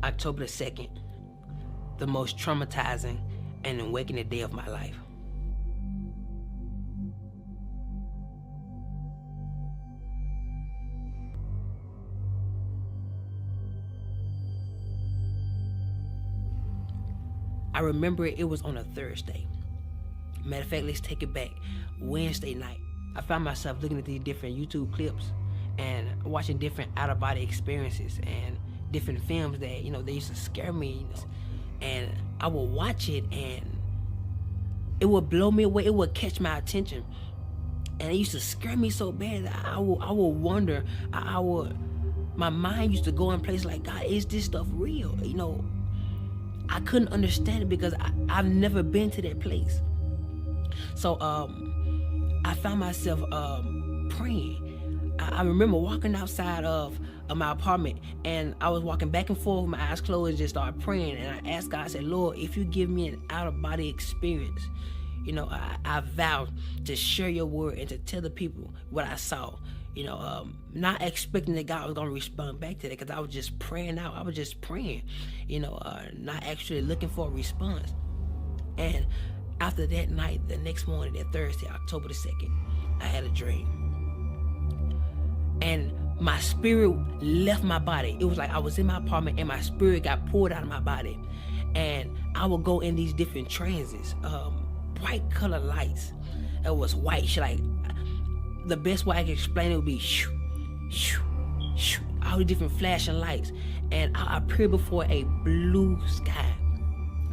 October the 2nd, the most traumatizing and awakening day of my life. I remember it was on a Thursday. Matter of fact, let's take it back. Wednesday night, I found myself looking at these different YouTube clips and watching different out-of-body experiences and different films that, they used to scare me. And I would watch it and it would blow me away. It would catch my attention. And it used to scare me so bad that I would wonder, my mind used to go in places like, God, is this stuff real? I couldn't understand it because I've never been to that place. So I found myself praying. I remember walking outside of my apartment, and I was walking back and forth with my eyes closed and just started praying. And I asked God, I said, Lord, if you give me an out-of-body experience, I vowed to share your word and to tell the people what I saw. Not expecting that God was going to respond back to that, because I was just praying out. I was just praying, not actually looking for a response. And after that night, the next morning, that Thursday, October the 2nd, I had a dream. And my spirit left my body. It was like I was in my apartment and my spirit got pulled out of my body. And I would go in these different transits, bright color lights. It was white, like, the best way I can explain it would be shoo, shoo, shoo, all the different flashing lights. And I appeared before a blue sky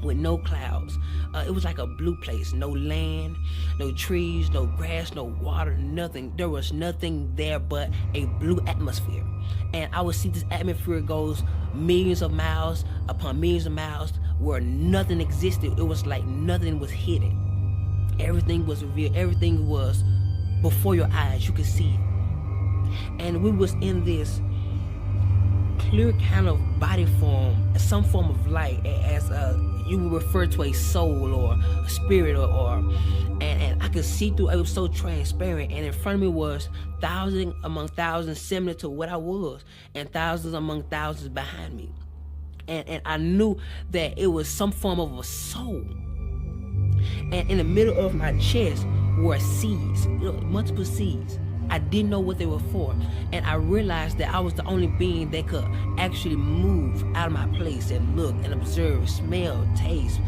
with no clouds. It was like a blue place. No land, no trees, no grass, no water, nothing. There was nothing there but a blue atmosphere. And I would see this atmosphere goes millions of miles upon millions of miles where nothing existed. It was like nothing was hidden. Everything was revealed. Everything was before your eyes. You could see it. And we was in this clear kind of body form, some form of light, as you would refer to a soul or a spirit, and I could see through. It was so transparent, and in front of me was thousands among thousands similar to what I was, and thousands among thousands behind me. And I knew that it was some form of a soul. And in the middle of my chest were seeds, multiple seeds. I didn't know what they were for. And I realized that I was the only being that could actually move out of my place and look and observe, smell, taste,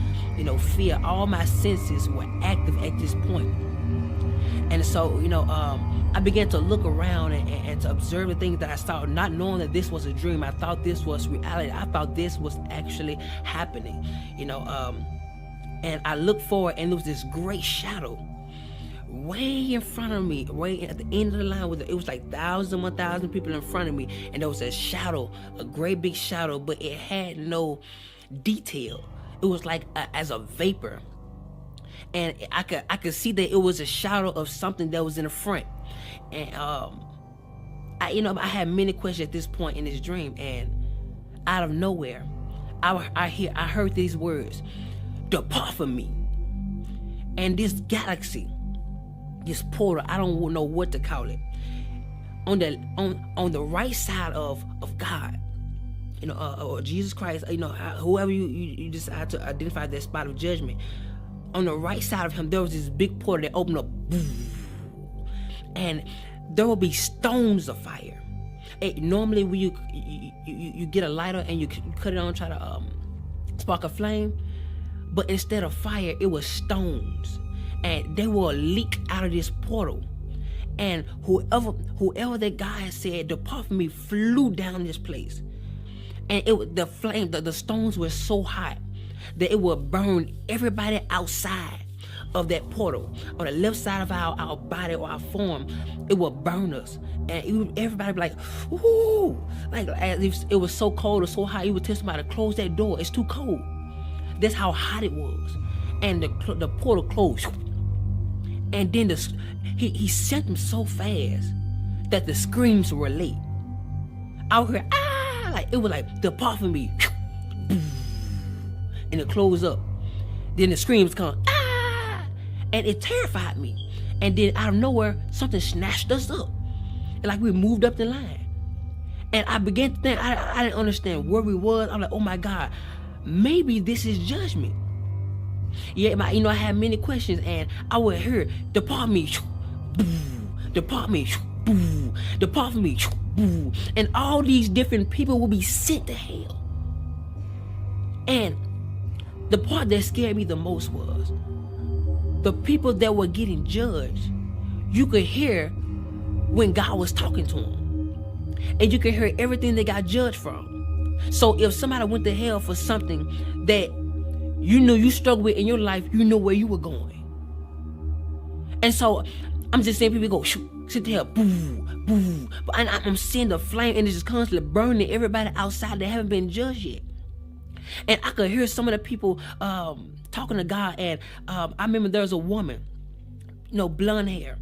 feel. All my senses were active at this point. And so, I began to look around and to observe the things that I saw, not knowing that this was a dream. I thought this was reality. I thought this was actually happening, and I looked forward, and there was this great shadow way in front of me, way at the end of the line. It was like 1,000 people in front of me, and there was a shadow, a great big shadow, but it had no detail. It was like as a vapor, and I could see that it was a shadow of something that was in the front. And I had many questions at this point in this dream, and out of nowhere, I heard these words: "Depart from me." And this galaxy, this portal, I don't know what to call it, on the right side of God, or Jesus Christ, whoever you decide to identify that spot of judgment, on the right side of him, there was this big portal that opened up, and there will be stones of fire. Normally when you get a lighter and you cut it on, try to spark a flame, but instead of fire, it was stones, and they will leak out of this portal. And whoever that guy had said, "Depart from me," flew down this place. And the stones were so hot that it would burn everybody outside of that portal. On the left side of our body or our form, it would burn us. And everybody would be like, "Ooh," like as if it was so cold or so hot. You would tell somebody to close that door. It's too cold. That's how hot it was. And the portal closed. And then he sent them so fast that the screams were late. I would hear, "Ah!" Like it was like, "Depart from me." And it closed up. Then the screams come, "Ah!" And it terrified me. And then out of nowhere, something snatched us up. And like we moved up the line. And I began to think, I didn't understand where we was. I'm like, oh my God, maybe this is judgment. Yeah, I had many questions, and I would hear, depart me, depart me, depart from me, and all these different people will be sent to hell. And the part that scared me the most was the people that were getting judged. You could hear when God was talking to them, and you could hear everything they got judged from. So if somebody went to hell for something that you knew you struggled with in your life, you know where you were going. And so I'm just seeing people go, sit there, boo, boo. And I'm seeing the flame, and it's just constantly burning everybody outside that haven't been judged yet. And I could hear some of the people talking to God. And I remember there was a woman, blonde hair,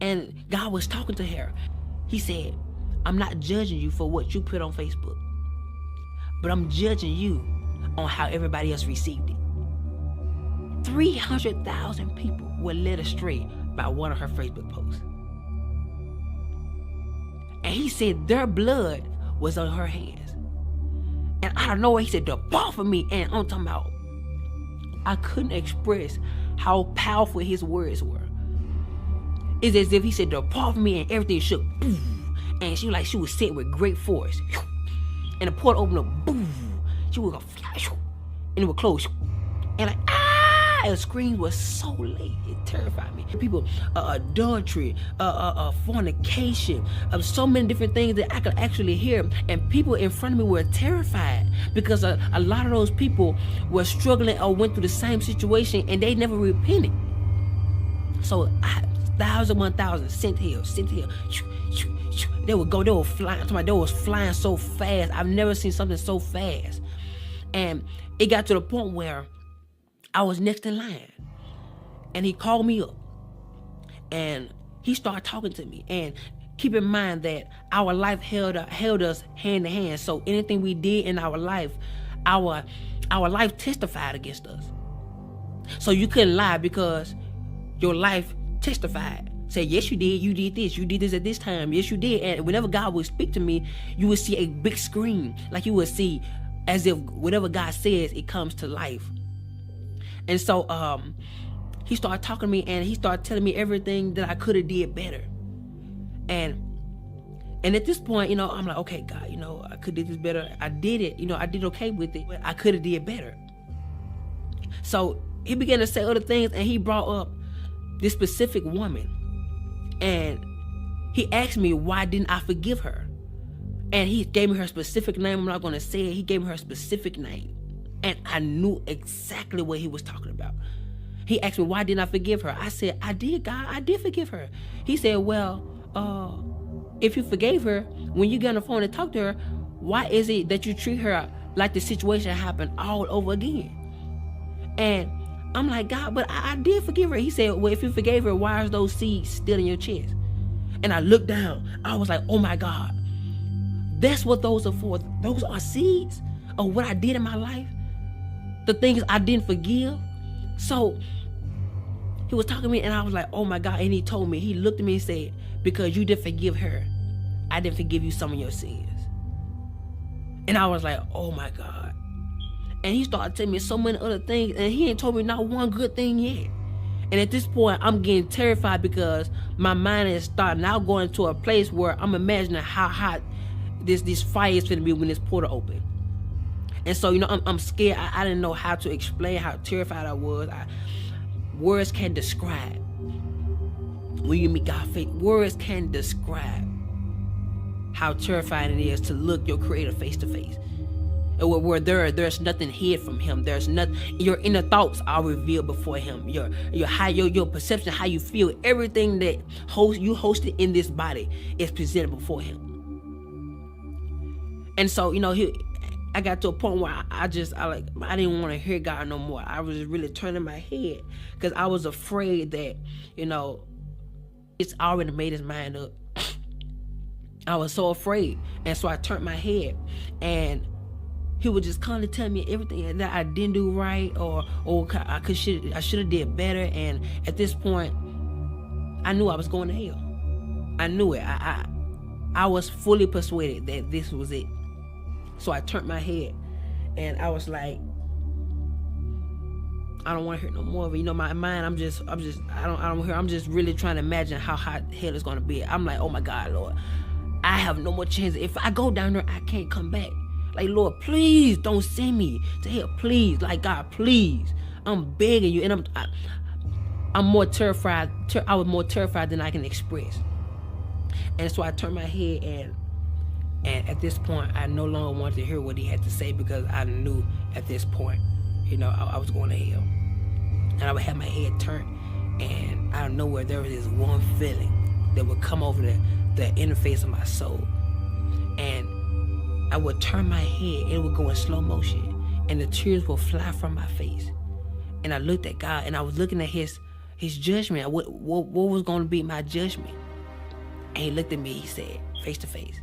and God was talking to her. He said, I'm not judging you for what you put on Facebook, but I'm judging you on how everybody else received it. 300,000 people were led astray by one of her Facebook posts. And he said their blood was on her hands. And out of nowhere, he said, depart from me. And I'm talking about, I couldn't express how powerful his words were. It's as if he said, depart from me, and everything shook. Boom. And she was sent with great force. And the portal opened up. Boom. She would go fly, and it would close. And the screams was so late, it terrified me. People, adultery, fornication, so many different things that I could actually hear. And people in front of me were terrified because a lot of those people were struggling or went through the same situation, and they never repented. So 1,000 sent here. They would go, they were flying. They was flying so fast. I've never seen something so fast. And it got to the point where I was next in line, and he called me up, and he started talking to me. And keep in mind that our life held us hand to hand. So anything we did in our life, our life testified against us. So you couldn't lie because your life testified. Say, yes, you did this at this time, yes, you did. And whenever God would speak to me, you would see a big screen, like you would see as if whatever God says, it comes to life. And so he started talking to me, and he started telling me everything that I could have did better. And at this point, I'm like, okay, God, I could have did this better. I did it, I did okay with it, but I could have did better. So he began to say other things, and he brought up this specific woman. And he asked me, why didn't I forgive her? And he gave me her specific name. I'm not going to say it. He gave me her specific name. And I knew exactly what he was talking about. He asked me, why didn't I forgive her? I said, I did, God. I did forgive her. He said, well, if you forgave her, when you get on the phone and talk to her, why is it that you treat her like the situation happened all over again? And I'm like, God, but I did forgive her. He said, well, if you forgave her, why are those seeds still in your chest? And I looked down. I was like, oh my God. That's what those are for. Those are seeds of what I did in my life. The things I didn't forgive. So he was talking to me, and I was like, oh my God. And he told me, he looked at me and said, because you didn't forgive her, I didn't forgive you some of your sins. And I was like, oh my God. And he started telling me so many other things, and he ain't told me not one good thing yet. And at this point, I'm getting terrified because my mind is starting now going to a place where I'm imagining how hot this fire is going to be when this portal open. And so, I'm scared. I didn't know how to explain how terrified I was. Words can't describe. When you meet God face, words can't describe how terrifying it is to look your Creator face to face. Where there's nothing hid from Him. There's nothing. Your inner thoughts are revealed before Him. Your perception, how you feel, everything that you hosted in this body is presented before Him. And so, I got to a point where I didn't want to hear God no more. I was really turning my head because I was afraid that, it's already made his mind up. I was so afraid. And so I turned my head, and he would just constantly tell me everything that I didn't do right, or I should have did better. And at this point, I knew I was going to hell. I knew it. I was fully persuaded that this was it. So I turned my head and I was like, I don't want to hear no more of it. You know, my mind, I'm just really trying to imagine how hot hell is going to be. I'm like, oh my God, Lord, I have no more chance. If I go down there, I can't come back. Like, Lord, please don't send me to hell. Please, like, God, please. I'm begging you. And I'm more terrified. I was more terrified than I can express. And so I turned my head, and at this point, I no longer wanted to hear what he had to say, because I knew at this point, you know, I was going to hell. And I would have my head turned, and out of nowhere, there was this one feeling that would come over the interface of my soul. And I would turn my head, and it would go in slow motion, and the tears would fly from my face. And I looked at God, and I was looking at his judgment. What was going to be my judgment? And he looked at me, he said, face to face,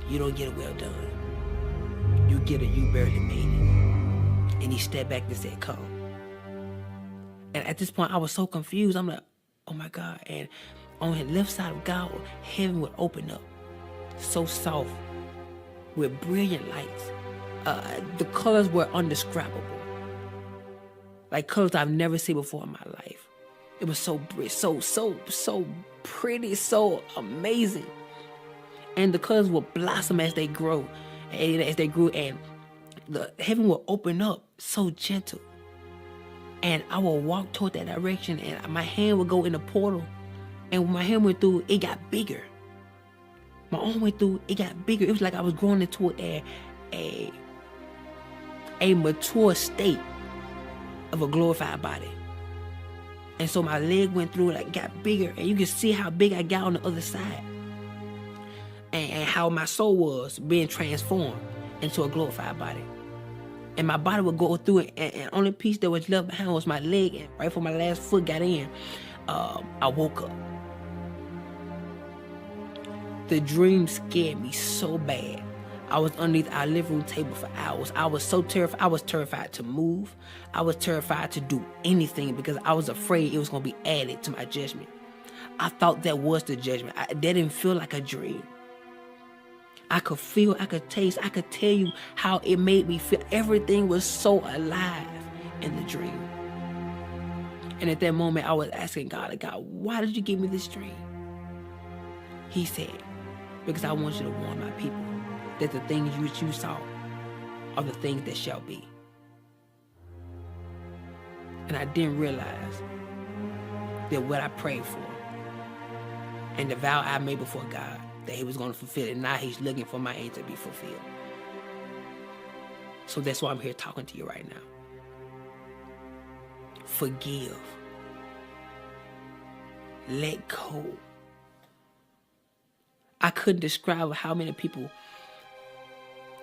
you don't get a well done. You get a you barely made it. And he stepped back and said, come. And at this point, I was so confused. I'm like, oh my God. And on the left side of God, heaven would open up, so soft, with brilliant lights. The colors were indescribable. Like colors I've never seen before in my life. It was so pretty, so amazing. And the colors will blossom as they grow, and the heaven will open up so gentle. And I will walk toward that direction, and my hand would go in the portal. And when my hand went through, it got bigger. My arm went through, it got bigger. It was like I was growing into a mature state of a glorified body. And so my leg went through, like, got bigger, and you can see how big I got on the other side. And how my soul was being transformed into a glorified body. And my body would go through it, and only piece that was left behind was my leg. And right before my last foot got in, I woke up. The dream scared me so bad. I was underneath our living room table for hours. I was so terrified. I was terrified to move. I was terrified to do anything, because I was afraid it was going to be added to my judgment. I thought that was the judgment. That didn't feel like a dream. I could feel, I could taste, I could tell you how it made me feel. Everything was so alive in the dream. And at that moment, I was asking God, why did you give me this dream? He said, because I want you to warn my people that the things which you saw are the things that shall be. And I didn't realize that what I prayed for and the vow I made before God, that he was going to fulfill it. Now he's looking for my aim to be fulfilled. So that's why I'm here talking to you right now. Forgive. Let go. I couldn't describe how many people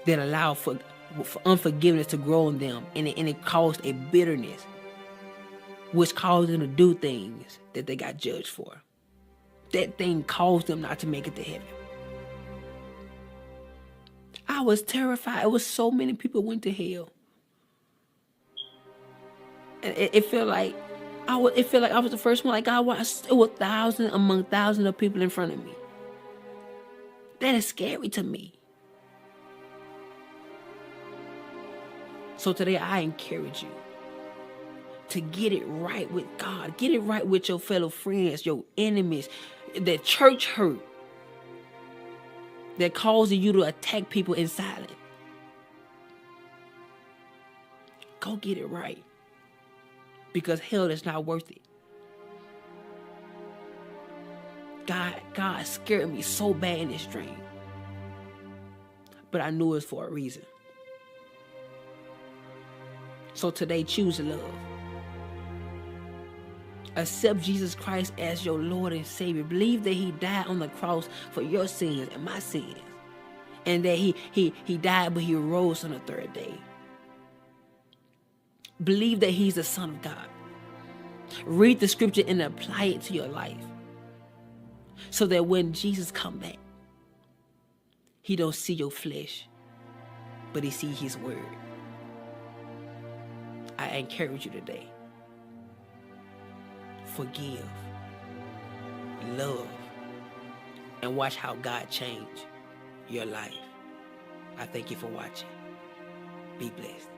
that allow for unforgiveness to grow in them, and it caused a bitterness, which caused them to do things that they got judged for. That thing caused them not to make it to heaven. I was terrified. It was so many people went to hell. And it felt like I was the first one. Like, God, it was thousands among thousands of people in front of me. That is scary to me. So today I encourage you to get it right with God. Get it right with your fellow friends, your enemies, the church hurt that causes you to attack people in silence. Go get it right, because hell is not worth it. God scared me so bad in this dream, but I knew it was for a reason. So today, choose love. Accept Jesus Christ as your Lord and Savior. Believe that he died on the cross for your sins and my sins. And that he died, but he rose on the third day. Believe that he's the Son of God. Read the scripture and apply it to your life, so that when Jesus come back, he don't see your flesh, but he see his word. I encourage you today. Forgive, love, and watch how God changed your life. I thank you for watching. Be blessed.